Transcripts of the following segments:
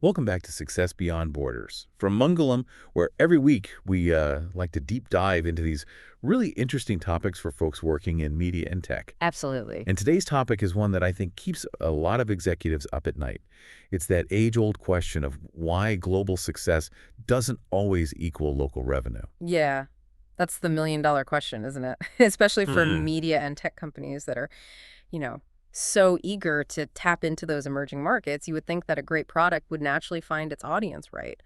Welcome back to Success Beyond Borders. From Mungalam, where every week we like to deep dive into these really interesting topics for folks working in media and tech. Absolutely. And today's topic is one that I think keeps a lot of executives up at night. It's that age-old question of why global success doesn't always equal local revenue. Yeah. That's the million-dollar question, isn't it? Especially for Hmm. media and tech companies that are, you know, so eager to tap into those emerging markets. You would think that a great product would naturally find its audience right,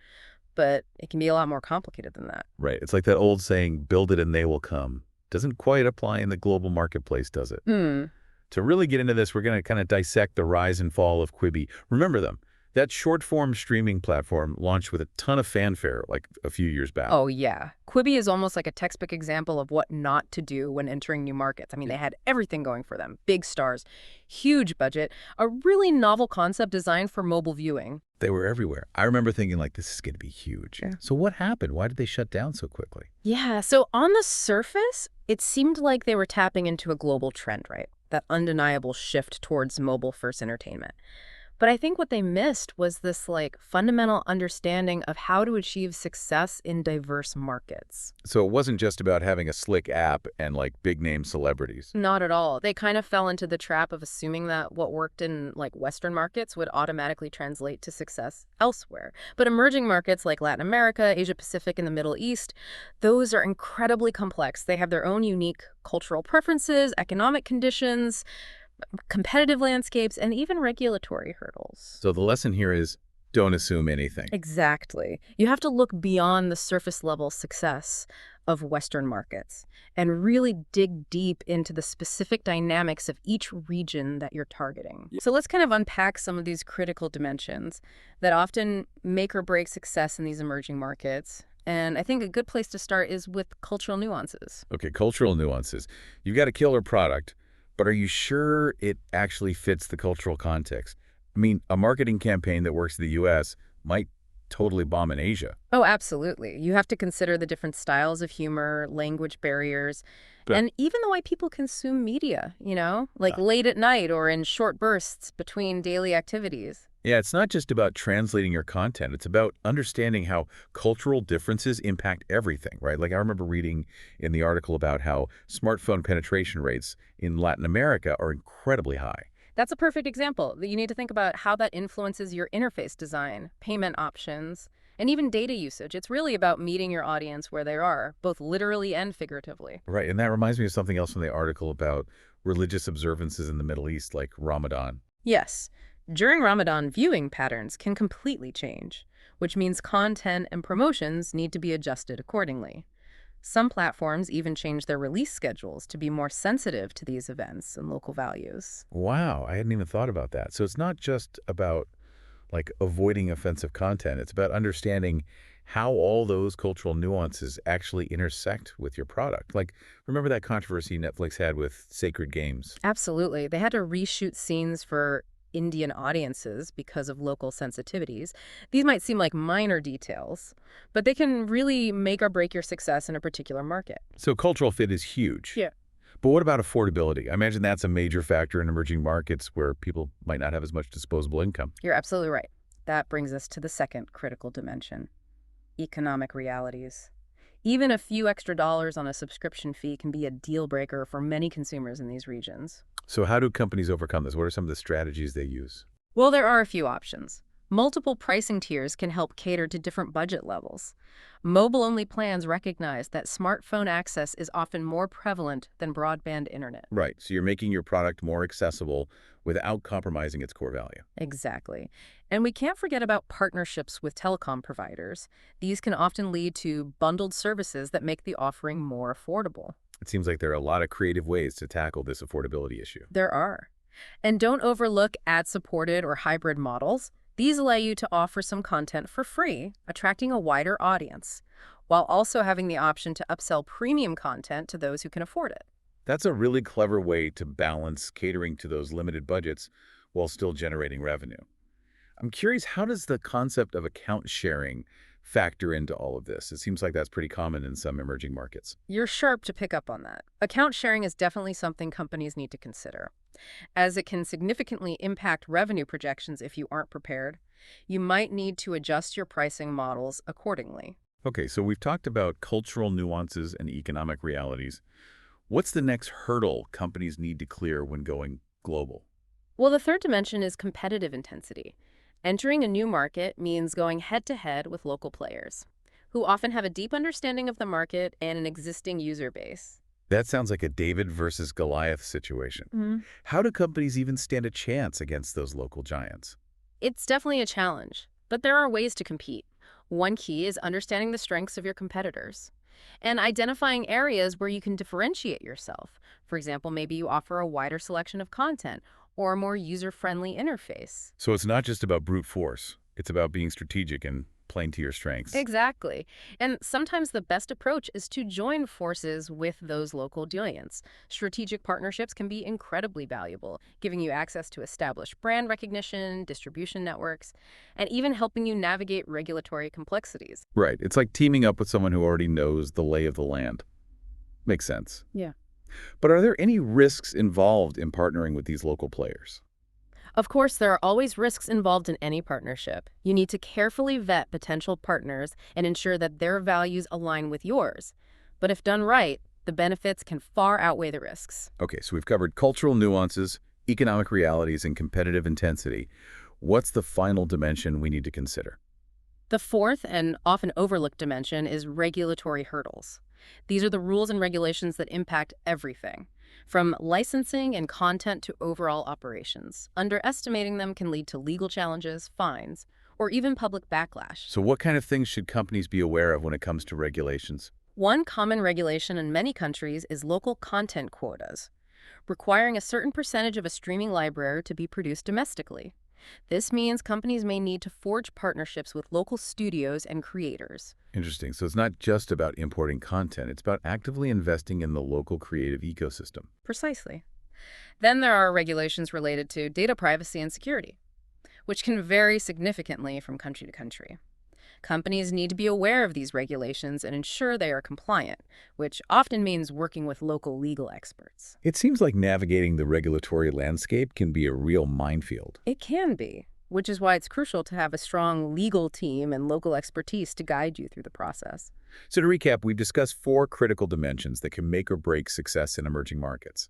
but it can be a lot more complicated than that. Right. It's like that old saying, build it and they will come. Doesn't quite apply in the global marketplace, does it? Hmm. To really get into this, we're going to kind of dissect the rise and fall of Quibi. Remember them. That short-form streaming platform launched with a ton of fanfare like a few years back. Oh, yeah. Quibi is almost like a textbook example of what not to do when entering new markets. I mean, Yeah. they had everything going for them. Big stars, huge budget, a really novel concept designed for mobile viewing. They were everywhere. I remember thinking, like, this is going to be huge. Yeah. So what happened? Why did they shut down so quickly? Yeah, so on the surface, it seemed like they were tapping into a global trend, right? That undeniable shift towards mobile-first entertainment. But I think what they missed was this fundamental understanding of how to achieve success in diverse markets. So it wasn't just about having a slick app and, like, big-name celebrities. Not at all. They kind of fell into the trap of assuming that what worked in Western markets would automatically translate to success elsewhere. But emerging markets like Latin America, Asia Pacific, and the Middle East, those are incredibly complex. They have their own unique cultural preferences, economic conditions, competitive landscapes, and even regulatory hurdles. So the lesson here is don't assume anything. Exactly. You have to look beyond the surface level success of Western markets and really dig deep into the specific dynamics of each region that you're targeting. So let's kind of unpack some of these critical dimensions that often make or break success in these emerging markets. And I think a good place to start is with cultural nuances. Okay, cultural nuances. You've got a killer product, but are you sure it actually fits the cultural context? I mean, a marketing campaign that works in the U.S. might totally bomb in Asia. Oh, absolutely. You have to consider the different styles of humor, language barriers, But and even the way people consume media, like late at night or in short bursts between daily activities. yeah, it's not just about translating your content. It's about understanding how cultural differences impact everything, right? Like I remember reading in the article about how smartphone penetration rates in Latin America are incredibly high. That's a perfect example. You need to think about how that influences your interface design, payment options, and even data usage. It's really about meeting your audience where they are, both literally and figuratively. Right, and that reminds me of something else from the article about religious observances in the Middle East, like Ramadan. Yes, during Ramadan, viewing patterns can completely change, which means content and promotions need to be adjusted accordingly. Some platforms even change their release schedules to be more sensitive to these events and local values. Wow, I hadn't even thought about that. So it's not just about like avoiding offensive content. It's about understanding how all those cultural nuances actually intersect with your product. Like, remember that controversy Netflix had with Sacred Games? Absolutely. They had to reshoot scenes for Indian audiences because of local sensitivities. These might seem like minor details, but they can really make or break your success in a particular market. So cultural fit is huge. Yeah. But what about affordability? I imagine that's a major factor in emerging markets where people might not have as much disposable income. You're absolutely right. That brings us to the second critical dimension, economic realities. Even a few extra dollars on a subscription fee can be a deal breaker for many consumers in these regions. So how do companies overcome this? What are some of the strategies they use? Well, there are a few options. Multiple pricing tiers can help cater to different budget levels. Mobile-only plans recognize that smartphone access is often more prevalent than broadband internet. Right. So you're making your product more accessible without compromising its core value. Exactly. And we can't forget about partnerships with telecom providers. These can often lead to bundled services that make the offering more affordable. It seems like there are a lot of creative ways to tackle this affordability issue. There are. And don't overlook ad-supported or hybrid models. These allow you to offer some content for free, attracting a wider audience, while also having the option to upsell premium content to those who can afford it. That's a really clever way to balance catering to those limited budgets while still generating revenue. I'm curious, how does the concept of account sharing factor into all of this? It seems like that's pretty common in some emerging markets. You're sharp to pick up on that. Account sharing is definitely something companies need to consider, as it can significantly impact revenue projections if you aren't prepared. You might need to adjust your pricing models accordingly. Okay, so we've talked about cultural nuances and economic realities. What's the next hurdle companies need to clear when going global? Well, the third dimension is competitive intensity. Entering a new market means going head-to-head with local players, who often have a deep understanding of the market and an existing user base. That sounds like a David versus Goliath situation. How do companies even stand a chance against those local giants? It's definitely a challenge, but there are ways to compete. One key is understanding the strengths of your competitors and identifying areas where you can differentiate yourself. For example, maybe you offer a wider selection of content or a more user-friendly interface. So it's not just about brute force. It's about being strategic and playing to your strengths. Exactly. And sometimes the best approach is to join forces with those local giants. Strategic partnerships can be incredibly valuable, giving you access to established brand recognition, distribution networks, and even helping you navigate regulatory complexities. Right. It's like teaming up with someone who already knows the lay of the land. Makes sense. Yeah. But are there any risks involved in partnering with these local players? Of course, there are always risks involved in any partnership. You need to carefully vet potential partners and ensure that their values align with yours. But if done right, the benefits can far outweigh the risks. Okay, so we've covered cultural nuances, economic realities, and competitive intensity. What's the final dimension we need to consider? The fourth and often overlooked dimension is regulatory hurdles. These are the rules and regulations that impact everything, from licensing and content to overall operations. Underestimating them can lead to legal challenges, fines, or even public backlash. So what kind of things should companies be aware of when it comes to regulations? One common regulation in many countries is local content quotas, requiring a certain percentage of a streaming library to be produced domestically. This means companies may need to forge partnerships with local studios and creators. Interesting. So it's not just about importing content. It's about actively investing in the local creative ecosystem. Precisely. Then there are regulations related to data privacy and security, which can vary significantly from country to country. Companies need to be aware of these regulations and ensure they are compliant, which often means working with local legal experts. It seems like navigating the regulatory landscape can be a real minefield. It can be, which is why it's crucial to have a strong legal team and local expertise to guide you through the process. So to recap, we've discussed four critical dimensions that can make or break success in emerging markets: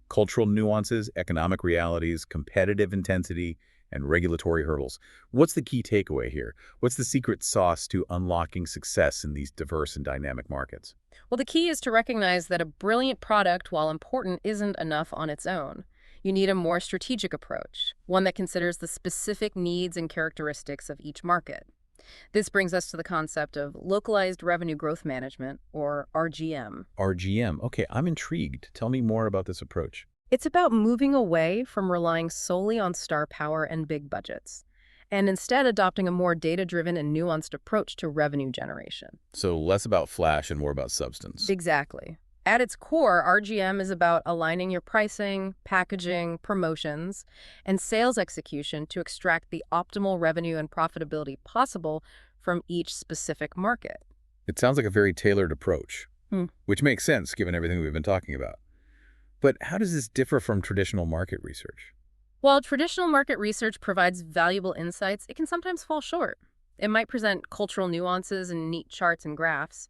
cultural nuances, economic realities, competitive intensity, and regulatory hurdles. What's the key takeaway here? What's the secret sauce to unlocking success in these diverse and dynamic markets? Well, the key is to recognize that a brilliant product, while important, isn't enough on its own. You need a more strategic approach, one that considers the specific needs and characteristics of each market. This brings us to the concept of localized revenue growth management, or RGM. RGM. Okay, I'm intrigued. Tell me more about this approach. It's about moving away from relying solely on star power and big budgets, and instead adopting a more data-driven and nuanced approach to revenue generation. So less about flash and more about substance. Exactly. At its core, RGM is about aligning your pricing, packaging, promotions, and sales execution to extract the optimal revenue and profitability possible from each specific market. It sounds like a very tailored approach, Hmm. which makes sense given everything we've been talking about. But how does this differ from traditional market research? While traditional market research provides valuable insights, it can sometimes fall short. It might present cultural nuances and neat charts and graphs,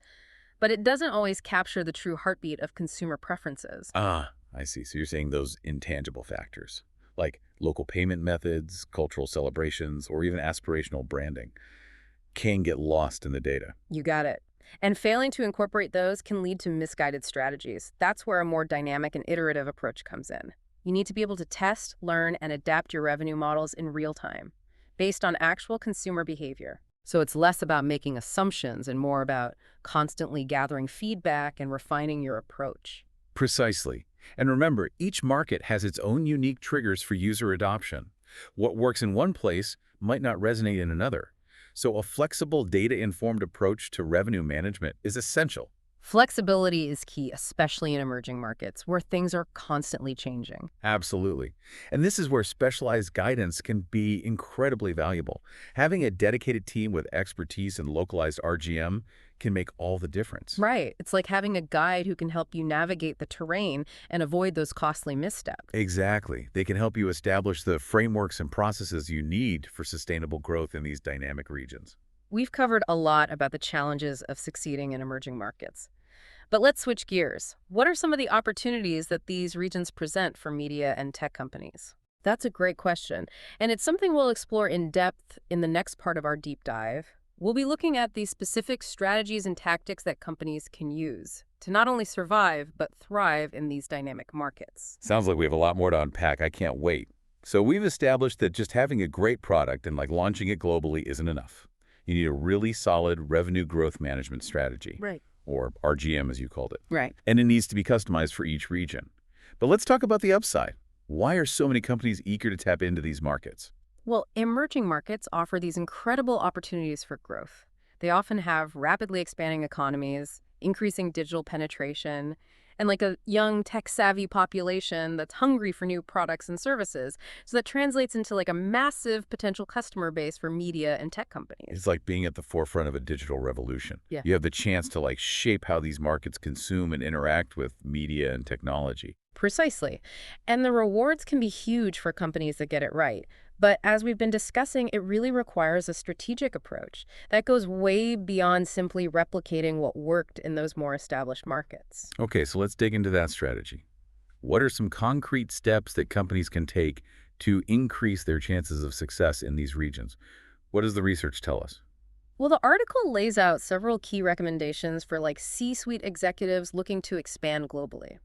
but it doesn't always capture the true heartbeat of consumer preferences. Ah, I see. So you're saying those intangible factors, like local payment methods, cultural celebrations, or even aspirational branding, can get lost in the data. You got it. And failing to incorporate those can lead to misguided strategies. That's where a more dynamic and iterative approach comes in. You need to be able to test, learn, and adapt your revenue models in real time, based on actual consumer behavior. So it's less about making assumptions and more about constantly gathering feedback and refining your approach. Precisely. And remember, each market has its own unique triggers for user adoption. What works in one place might not resonate in another. So a flexible, data-informed approach to revenue management is essential. Flexibility is key, especially in emerging markets where things are constantly changing. Absolutely. And this is where specialized guidance can be incredibly valuable. Having a dedicated team with expertise in localized RGM can make all the difference. Right. It's like having a guide who can help you navigate the terrain and avoid those costly missteps. Exactly. They can help you establish the frameworks and processes you need for sustainable growth in these dynamic regions. We've covered a lot about the challenges of succeeding in emerging markets. But let's switch gears. What are some of the opportunities that these regions present for media and tech companies? That's a great question, and it's something we'll explore in depth in the next part of our deep dive. We'll be looking at the specific strategies and tactics that companies can use to not only survive, but thrive in these dynamic markets. Sounds like we have a lot more to unpack. I can't wait. So we've established that just having a great product and launching it globally isn't enough. You need a really solid revenue growth management strategy, Right. or RGM as you called it. Right. And it needs to be customized for each region. But let's talk about the upside. Why are so many companies eager to tap into these markets? Well, emerging markets offer these incredible opportunities for growth. They often have rapidly expanding economies, increasing digital penetration, and like a young tech-savvy population that's hungry for new products and services. So that translates into like a massive potential customer base for media and tech companies. It's like being at the forefront of a digital revolution. Yeah. You have the chance to shape how these markets consume and interact with media and technology. Precisely. And the rewards can be huge for companies that get it right. But as we've been discussing, it really requires a strategic approach that goes way beyond simply replicating what worked in those more established markets. Okay, so let's dig into that strategy. What are some concrete steps that companies can take to increase their chances of success in these regions? What does the research tell us? Well, the article lays out several key recommendations for like C-suite executives looking to expand globally.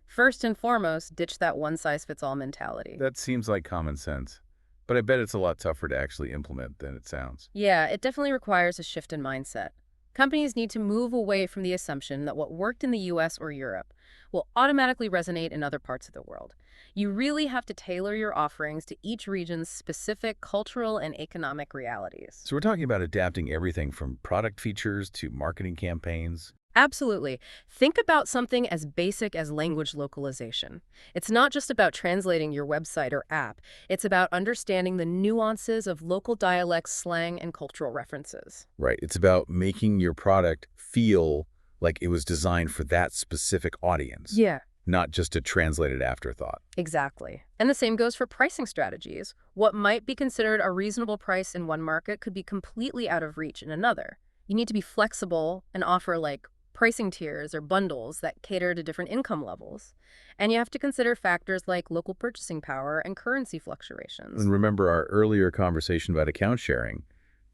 First and foremost, ditch that one-size-fits-all mentality. That seems like common sense, but I bet it's a lot tougher to actually implement than it sounds. Yeah, it definitely requires a shift in mindset. Companies need to move away from the assumption that what worked in the US or Europe will automatically resonate in other parts of the world. You really have to tailor your offerings to each region's specific cultural and economic realities. So we're talking about adapting everything from product features to marketing campaigns. Absolutely. Think about something as basic as language localization. It's not just about translating your website or app. It's about understanding the nuances of local dialects, slang, and cultural references. Right. It's about making your product feel like it was designed for that specific audience, Yeah. not just a translated afterthought. Exactly. And the same goes for pricing strategies. What might be considered a reasonable price in one market could be completely out of reach in another. You need to be flexible and offer like pricing tiers or bundles that cater to different income levels. And you have to consider factors like local purchasing power and currency fluctuations. And remember our earlier conversation about account sharing.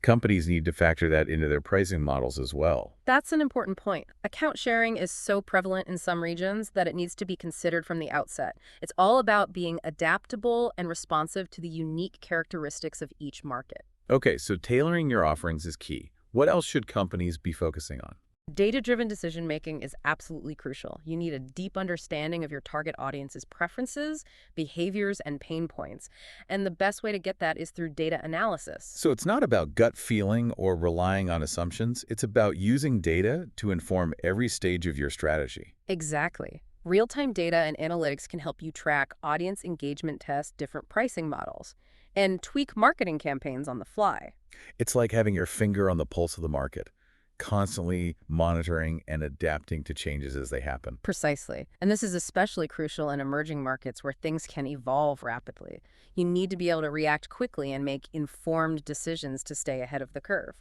Companies need to factor that into their pricing models as well. That's an important point. Account sharing is so prevalent in some regions that it needs to be considered from the outset. It's all about being adaptable and responsive to the unique characteristics of each market. Okay, so tailoring your offerings is key. What else should companies be focusing on? Data-driven decision-making is absolutely crucial. You need a deep understanding of your target audience's preferences, behaviors, and pain points. And the best way to get that is through data analysis. So it's not about gut feeling or relying on assumptions. It's about using data to inform every stage of your strategy. Exactly. Real-time data and analytics can help you track audience engagement tests, different pricing models, and tweak marketing campaigns on the fly. It's like having your finger on the pulse of the market, constantly monitoring and adapting to changes as they happen. Precisely. And this is especially crucial in emerging markets where things can evolve rapidly. You need to be able to react quickly and make informed decisions to stay ahead of the curve.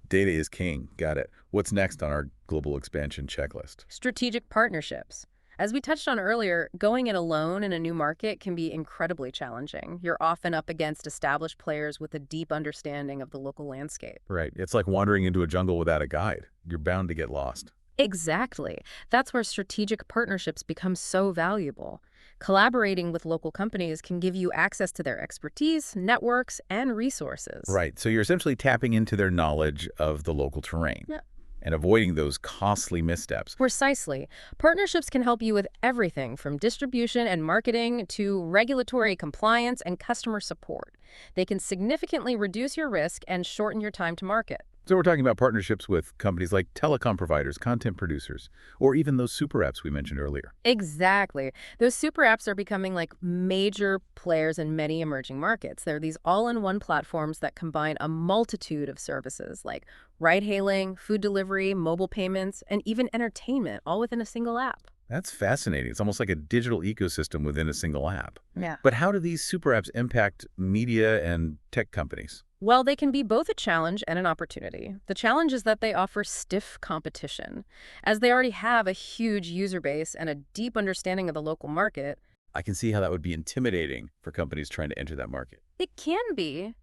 Data is king. Got it. What's next on our global expansion checklist? Strategic partnerships. As we touched on earlier, going it alone in a new market can be incredibly challenging. You're often up against established players with a deep understanding of the local landscape. Right. It's like wandering into a jungle without a guide. You're bound to get lost. Exactly. That's where strategic partnerships become so valuable. Collaborating with local companies can give you access to their expertise, networks, and resources. Right. So you're essentially tapping into their knowledge of the local terrain. Yeah. And avoiding those costly missteps. Precisely. Partnerships can help you with everything from distribution and marketing to regulatory compliance and customer support. They can significantly reduce your risk and shorten your time to market. So we're talking about partnerships with companies like telecom providers, content producers, or even those super apps we mentioned earlier. Exactly. Those super apps are becoming like major players in many emerging markets. They're these all-in-one platforms that combine a multitude of services like ride-hailing, food delivery, mobile payments, and even entertainment, all within a single app. That's fascinating. It's almost like a digital ecosystem within a single app. Yeah. But how do these super apps impact media and tech companies? Well, they can be both a challenge and an opportunity. The challenge is that they offer stiff competition. As they already have a huge user base and a deep understanding of the local market, I can see how that would be intimidating for companies trying to enter that market. it can be,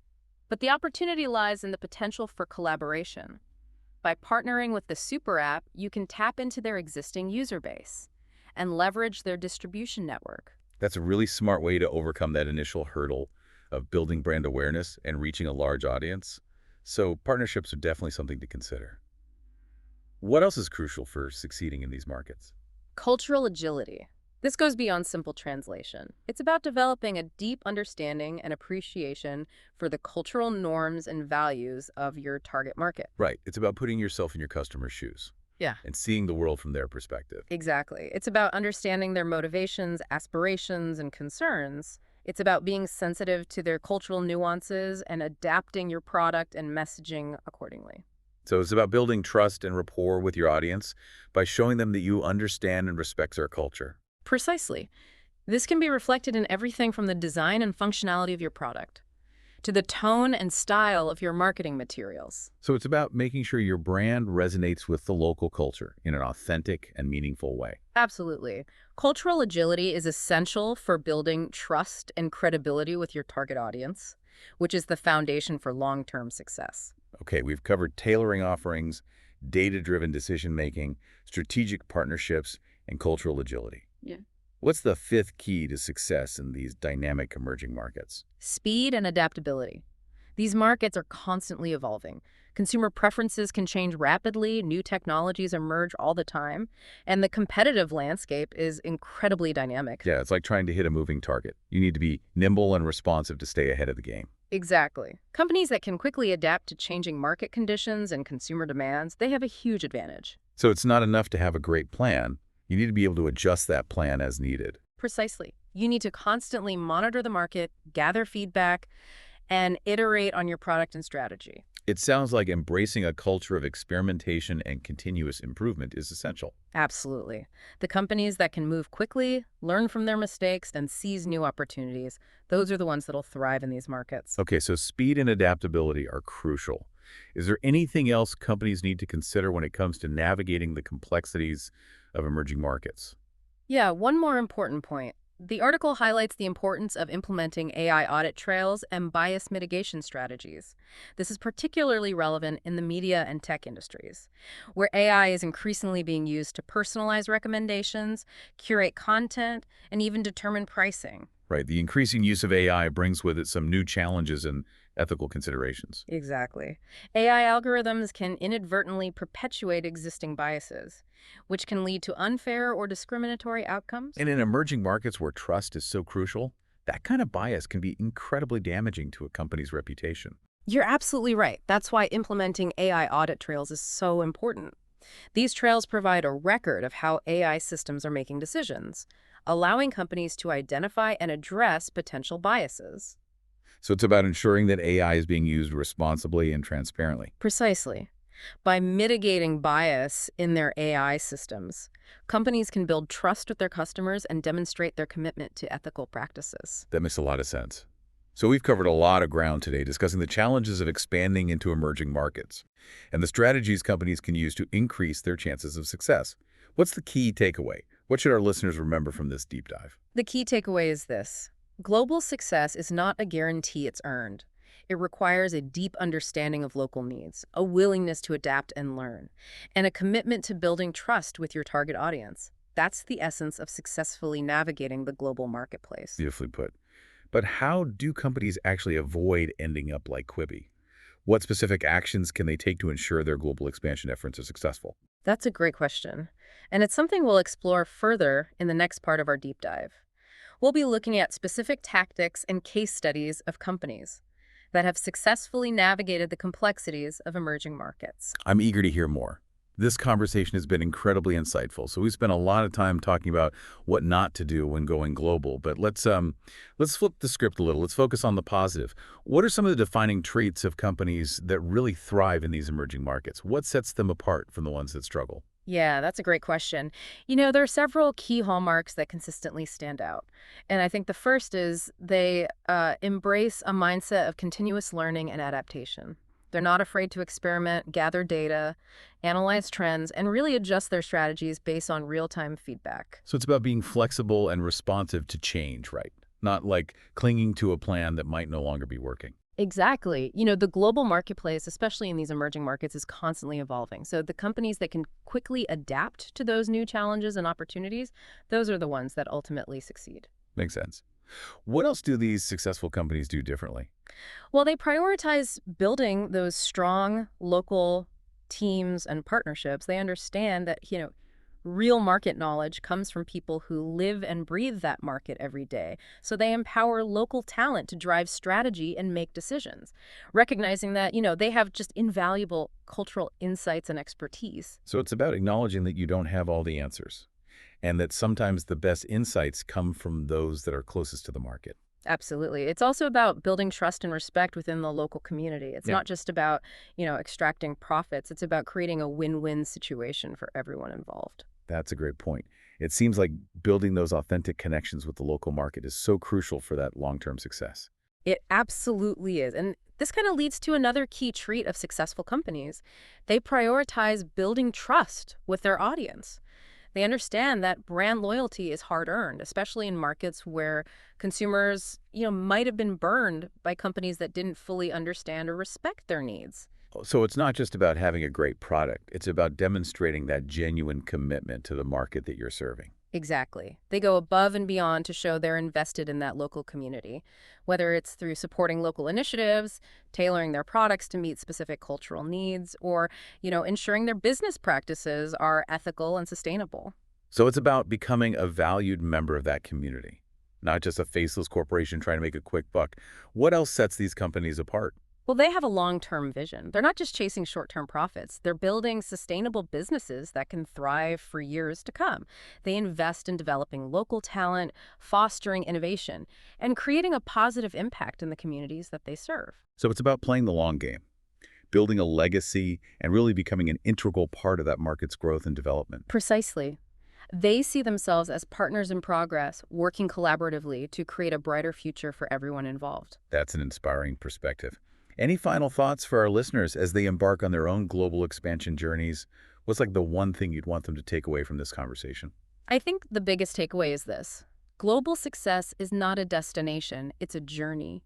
but the opportunity lies in the potential for collaboration. By partnering with the super app, you can tap into their existing user base and leverage their distribution network. That's a really smart way to overcome that initial hurdle of building brand awareness and reaching a large audience. So partnerships are definitely something to consider. What else is crucial for succeeding in these markets? Cultural agility. This goes beyond simple translation. It's about developing a deep understanding and appreciation for the cultural norms and values of your target market. Right. It's about putting yourself in your customer's shoes Yeah. and seeing the world from their perspective. Exactly. It's about understanding their motivations, aspirations, and concerns. It's about being sensitive to their cultural nuances and adapting your product and messaging accordingly. So it's about building trust and rapport with your audience by showing them that you understand and respect their culture. Precisely. This can be reflected in everything from the design and functionality of your product to the tone and style of your marketing materials. So it's about making sure your brand resonates with the local culture in an authentic and meaningful way. Absolutely. Cultural agility is essential for building trust and credibility with your target audience, which is the foundation for long-term success. Okay, we've covered tailoring offerings, data-driven decision-making, strategic partnerships, and cultural agility. Yeah. What's the fifth key to success in these dynamic emerging markets? Speed and adaptability. These markets are constantly evolving. Consumer preferences can change rapidly, new technologies emerge all the time, and the competitive landscape is incredibly dynamic. Yeah, it's like trying to hit a moving target. You need to be nimble and responsive to stay ahead of the game. Exactly. Companies that can quickly adapt to changing market conditions and consumer demands, they have a huge advantage. So it's not enough to have a great plan. You need to be able to adjust that plan as needed. Precisely. You need to constantly monitor the market, gather feedback, and iterate on your product and strategy. It sounds like embracing a culture of experimentation and continuous improvement is essential. Absolutely. The companies that can move quickly, learn from their mistakes, and seize new opportunities, those are the ones that'll thrive in these markets. Okay, so speed and adaptability are crucial. Is there anything else companies need to consider when it comes to navigating the complexities of emerging markets? Yeah, one more important point. The article highlights the importance of implementing AI audit trails and bias mitigation strategies. This is particularly relevant in the media and tech industries, where AI is increasingly being used to personalize recommendations, curate content, and even determine pricing. Right, the increasing use of AI brings with it some new challenges and ethical considerations. Exactly. AI algorithms can inadvertently perpetuate existing biases, which can lead to unfair or discriminatory outcomes. And in emerging markets where trust is so crucial, that kind of bias can be incredibly damaging to a company's reputation. You're absolutely right. That's why implementing AI audit trails is so important. These trails provide a record of how AI systems are making decisions, allowing companies to identify and address potential biases. So it's about ensuring that AI is being used responsibly and transparently. Precisely. By mitigating bias in their AI systems, companies can build trust with their customers and demonstrate their commitment to ethical practices. That makes a lot of sense. So we've covered a lot of ground today discussing the challenges of expanding into emerging markets and the strategies companies can use to increase their chances of success. What's the key takeaway? What should our listeners remember from this deep dive? The key takeaway is this. Global success is not a guarantee it's earned. It requires a deep understanding of local needs, a willingness to adapt and learn, and a commitment to building trust with your target audience. That's the essence of successfully navigating the global marketplace. Beautifully put. But how do companies actually avoid ending up like Quibi? What specific actions can they take to ensure their global expansion efforts are successful? That's a great question, and it's something we'll explore further in the next part of our deep dive. We'll be looking at specific tactics and case studies of companies that have successfully navigated the complexities of emerging markets. I'm eager to hear more. This conversation has been incredibly insightful. So we spent a lot of time talking about what not to do when going global, but let's flip the script a little. Let's focus on the positive. What are some of the defining traits of companies that really thrive in these emerging markets? What sets them apart from the ones that struggle? Yeah, that's a great question. There are several key hallmarks that consistently stand out. And I think the first is they embrace a mindset of continuous learning and adaptation. They're not afraid to experiment, gather data, analyze trends, and really adjust their strategies based on real-time feedback. So it's about being flexible and responsive to change, right? Not like clinging to a plan that might no longer be working. Exactly. The global marketplace, especially in these emerging markets, is constantly evolving. So the companies that can quickly adapt to those new challenges and opportunities, those are the ones that ultimately succeed. Makes sense. What else do these successful companies do differently? Well, they prioritize building those strong local teams and partnerships. They understand that, real market knowledge comes from people who live and breathe that market every day. So they empower local talent to drive strategy and make decisions, recognizing that, they have just invaluable cultural insights and expertise. So it's about acknowledging that you don't have all the answers and that sometimes the best insights come from those that are closest to the market. Absolutely. It's also about building trust and respect within the local community. It's Yeah, not just about, extracting profits. It's about creating a win-win situation for everyone involved. that's a great point. It seems like building those authentic connections with the local market is so crucial for that long-term success. It absolutely is. And this kind of leads to another key trait of successful companies. They prioritize building trust with their audience. They understand that brand loyalty is hard earned, especially in markets where consumers, might have been burned by companies that didn't fully understand or respect their needs. So it's not just about having a great product. It's about demonstrating that genuine commitment to the market that you're serving. Exactly. They go above and beyond to show they're invested in that local community, whether it's through supporting local initiatives, tailoring their products to meet specific cultural needs, or, ensuring their business practices are ethical and sustainable. So it's about becoming a valued member of that community, not just a faceless corporation trying to make a quick buck. What else sets these companies apart? Well, they have a long-term vision. They're not just chasing short-term profits. They're building sustainable businesses that can thrive for years to come. They invest in developing local talent, fostering innovation, and creating a positive impact in the communities that they serve. So it's about playing the long game, building a legacy, and really becoming an integral part of that market's growth and development. Precisely. They see themselves as partners in progress, working collaboratively to create a brighter future for everyone involved. That's an inspiring perspective. Any final thoughts for our listeners as they embark on their own global expansion journeys? What's like the one thing you'd want them to take away from this conversation? I think the biggest takeaway is this. Global success is not a destination, it's a journey.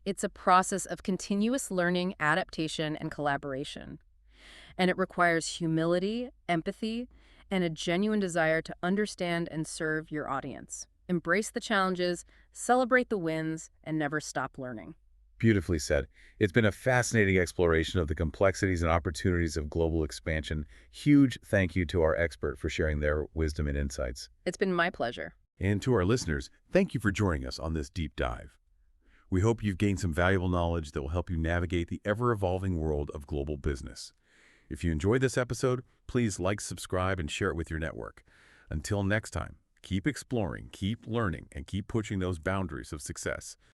It's a process of continuous learning, adaptation, and collaboration. And it requires humility, empathy, and a genuine desire to understand and serve your audience. Embrace the challenges, celebrate the wins, and never stop learning. Beautifully said. It's been a fascinating exploration of the complexities and opportunities of global expansion. Huge thank you to our expert for sharing their wisdom and insights. It's been my pleasure. And to our listeners, thank you for joining us on this deep dive. We hope you've gained some valuable knowledge that will help you navigate the ever-evolving world of global business. If you enjoyed this episode, please like, subscribe, and share it with your network. Until next time, keep exploring, keep learning, and keep pushing those boundaries of success.